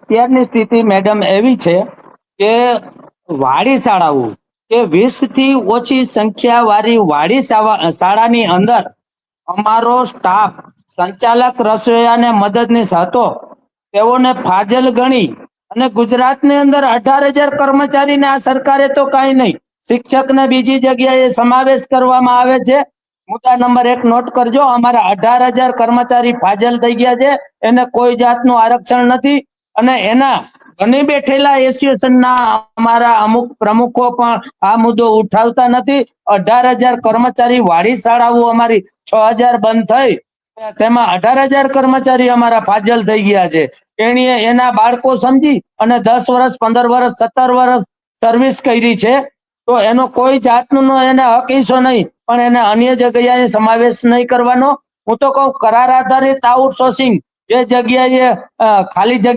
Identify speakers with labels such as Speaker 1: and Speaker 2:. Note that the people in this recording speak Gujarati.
Speaker 1: અત્યારની સ્થિતિ મેડમ એવી છે કે વાડી શાળાઓ કે 20 થી ઓછી સંખ્યા વાળી વાડી શાળાની અંદર અમારો સ્ટાફ સંચાલક રસોઈયાને મદદનીશ હતો. તેઓને ફાજલ ગણી અને ગુજરાતની અંદર 18,000 કર્મચારીને આ સરકારે તો કાંઈ નહીં, શિક્ષકને બીજી જગ્યાએ સમાવેશ કરવામાં આવે છે. મુદ્દા નંબર 1 નોટ કરજો, અમારા 18,000 કર્મચારી ફાજલ થઈ ગયા છે. એને કોઈ જાતનું આરક્ષણ નથી અને એના બની બેઠેલા એસોસિએશનના અમારા અમુક પ્રમુખો પણ આ મુદ્દો ઉઠાવતા નથી. 18,000 કર્મચારી વાડી શાળાઓ અમારી 6,000 બંધ થઈ, તેમાં 18,000 કર્મચારી અમારા ફાજલ થઈ ગયા છે. એણીએ એના બાળકો સમજી અને 10 વર્ષ 15 વર્ષ 17 વર્ષ સર્વિસ કરી છે, તો એનો કોઈ જાતનો એને હક હિસ્સો નહીં, પણ એને અન્ય જગ્યાએ સમાવેશ નહીં કરવાનો. હું તો કહું કરાર આધારિત આઉટસોર્સિંગ, જે જગ્યાએ ખાલી જગ્યા